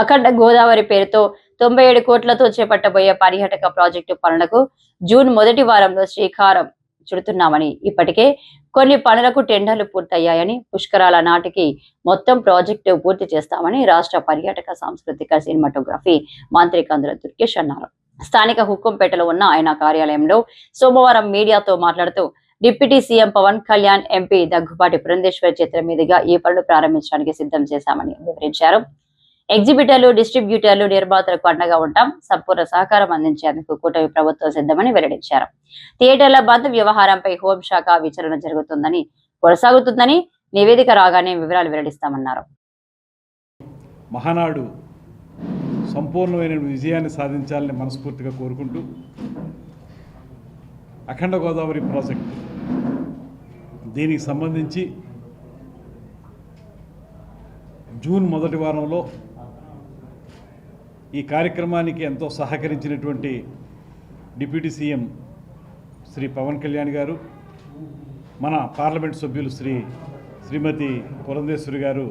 అఖండ గోదావరి పేరుతో 97 కోట్లతో చేపట్టబోయే పర్యాటక ప్రాజెక్టు పనులకు జూన్ మొదటి వారంలో శ్రీకారం చుడుతున్నామని, ఇప్పటికే కొన్ని పనులకు టెండర్లు పూర్తయ్యాయని, పుష్కరాల నాటికి మొత్తం ప్రాజెక్టు పూర్తి చేస్తామని రాష్ట్ర పర్యాటక సాంస్కృతిక సినిమాటోగ్రఫీ మంత్రి కందుల దుర్గేష్ అన్నారు. స్థానిక హుక్కంపేటలో ఉన్న ఆయన కార్యాలయంలో సోమవారం మీడియాతో మాట్లాడుతూ, deputy CM Pawan Kalyan, MP Daggubati Purandeswari చేతుల మీదుగా ఈ పనులు ప్రారంభించడానికి సిద్ధం చేశామని వివరించారు. ఎగ్జిబిటర్లు, డిస్ట్రిబ్యూటర్లు, నిర్మాతలకు అండగా ఉంటాం, సంపూర్ణ సహకారం అందించేందుకు కూటమి ప్రభుత్వం సిద్ధమని వెల్లడించారు. థియేటర్ల బంద్ వ్యవహారంపై హోంశాఖ విచారణ కొనసాగుతుందని, నివేదిక రాగానే వివరాలు వెల్లడిస్తామన్నారు. మహానాడు సంపూర్ణమైన విజయాన్ని సాధించాలని మనస్ఫూర్తిగా కోరుకుంటూ, అఖండ గోదావరి ప్రాజెక్టు దీనికి సంబంధించి జూన్ మొదటి వారంలో ఈ కార్యక్రమానికి ఎంతో సహకరించినటువంటి డిప్యూటీ సీఎం శ్రీ పవన్ కళ్యాణ్ గారు, మన పార్లమెంట్ సభ్యులు శ్రీమతి పురంధేశ్వరి గారు,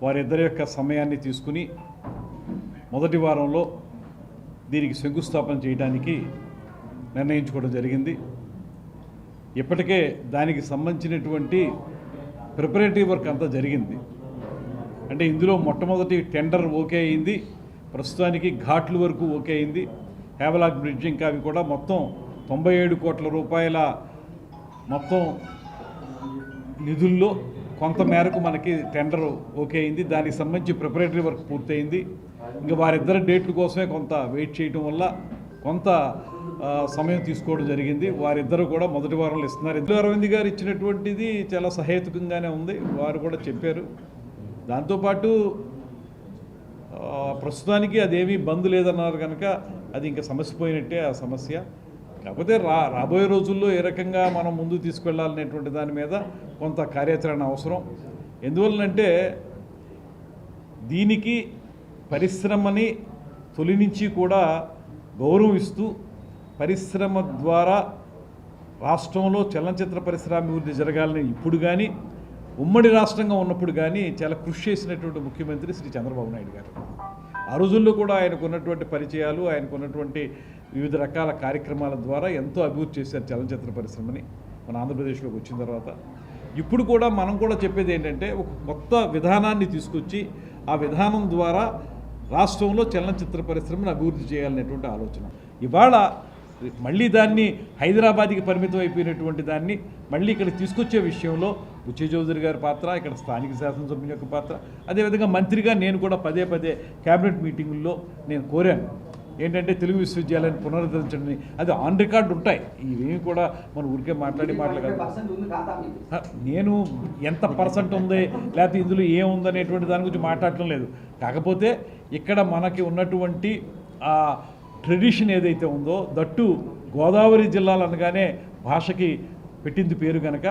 వారిద్దరి యొక్క సమయాన్ని తీసుకుని మొదటి వారంలో దీనికి శంకుస్థాపన చేయడానికి నిర్ణయించుకోవడం జరిగింది. ఇప్పటికే దానికి సంబంధించినటువంటి ప్రిపరేటరీ వర్క్ అంతా జరిగింది. అంటే ఇందులో మొట్టమొదటి టెండర్ ఓకే అయింది, ప్రస్తుతానికి ఘాట్ల వరకు ఓకే అయింది. హేవలాక్ బ్రిడ్జ్ ఇంకా అవి కూడా మొత్తం 97 కోట్ల రూపాయల మొత్తం నిధుల్లో కొంత మేరకు మనకి టెండర్ ఓకే అయింది. దానికి సంబంధించి ప్రిపరేటరీ వర్క్ పూర్తయింది. ఇంకా వారిద్దరి డేట్ల కోసమే కొంత వెయిట్ చేయడం వల్ల కొంత సమయం తీసుకోవడం జరిగింది. వారిద్దరూ కూడా మొదటి వారంలో ఇస్తున్నారు. ఇందులో అరవింద్ గారు ఇచ్చినటువంటిది చాలా సహేతుకంగానే ఉంది, వారు కూడా చెప్పారు. దాంతోపాటు ప్రస్తుతానికి అదేమీ బంద్ లేదన్నారు కనుక అది ఇంకా సమస్య పోయినట్టే ఆ సమస్య. కాకపోతే రాబోయే రోజుల్లో ఏ రకంగా మనం ముందుకు తీసుకెళ్లాలనేటువంటి దాని మీద కొంత కార్యాచరణ అవసరం. ఎందువల్లంటే దీనికి పరిశ్రమని తొలి నుంచి కూడా గౌరవం ఇస్తూ, పరిశ్రమ ద్వారా రాష్ట్రంలో చలనచిత్ర పరిశ్రమ అభివృద్ధి జరగాలని ఇప్పుడు కానీ, ఉమ్మడి రాష్ట్రంగా ఉన్నప్పుడు కానీ చాలా కృషి చేసినటువంటి ముఖ్యమంత్రి శ్రీ చంద్రబాబు నాయుడు గారు. ఆ రోజుల్లో కూడా ఆయనకున్నటువంటి పరిచయాలు, ఆయనకున్నటువంటి వివిధ రకాల కార్యక్రమాల ద్వారా ఎంతో అభివృద్ధి చేశారు చలనచిత్ర పరిశ్రమని మన ఆంధ్రప్రదేశ్లోకి వచ్చిన తర్వాత. ఇప్పుడు కూడా మనం కూడా చెప్పేది ఏంటంటే, ఒక కొత్త విధానాన్ని తీసుకొచ్చి ఆ విధానం ద్వారా రాష్ట్రంలో చలనచిత్ర పరిశ్రమను అభివృద్ధి చేయాలనేటువంటి ఆలోచన. ఇవాళ మళ్ళీ దాన్ని హైదరాబాద్కి పరిమితం అయిపోయినటువంటి దాన్ని మళ్ళీ ఇక్కడ తీసుకొచ్చే విషయంలో బుచ్చయ్య చౌదరి గారి పాత్ర, ఇక్కడ స్థానిక శాసనసభ్యుల యొక్క పాత్ర, అదేవిధంగా మంత్రిగా నేను కూడా పదే క్యాబినెట్ మీటింగుల్లో నేను కోరాను ఏంటంటే తెలుగు విశ్వవిద్యాలయాన్ని పునరుద్ధరించండి. అది ఆన్ రికార్డు ఉంటాయి, ఇవేమి కూడా మనం ఊరికే మాట్లాడగలం. నేను ఎంత పర్సెంట్ ఉంది లేకపోతే ఇందులో ఏముందనేటువంటి దాని గురించి మాట్లాడటం లేదు. కాకపోతే ఇక్కడ మనకి ఉన్నటువంటి ట్రెడిషన్ ఏదైతే ఉందో, దట్టు గోదావరి జిల్లాలు అనగానే భాషకి పెట్టింది పేరు కనుక,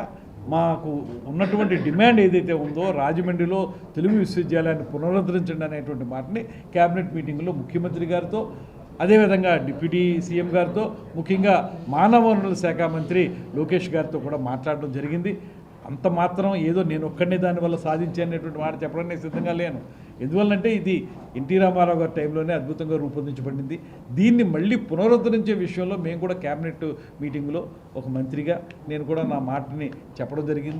మాకు ఉన్నటువంటి డిమాండ్ ఏదైతే ఉందో రాజమండ్రిలో తెలుగు విశ్వవిద్యాలయాన్ని పునరుద్ధరించండి అనేటువంటి మాటని క్యాబినెట్ మీటింగ్లో ముఖ్యమంత్రి గారితో, అదేవిధంగా డిప్యూటీ సీఎం గారితో, ముఖ్యంగా మానవ వనరుల శాఖ మంత్రి లోకేష్ గారితో కూడా మాట్లాడడం జరిగింది. అంత మాత్రం ఏదో నేను ఒక్కడనే దానివల్ల సాధించేటువంటి మాట చెప్పడానికి సిద్ధంగా లేను. ఎందువల్లంటే ఇది ఎన్టీ రామారావు గారి టైంలోనే అద్భుతంగా రూపొందించబడింది. దీన్ని మళ్ళీ పునరుద్ధరించే విషయంలో మేము కూడా క్యాబినెట్ మీటింగ్లో ఒక మంత్రిగా నేను కూడా నా మాటని చెప్పడం జరిగింది.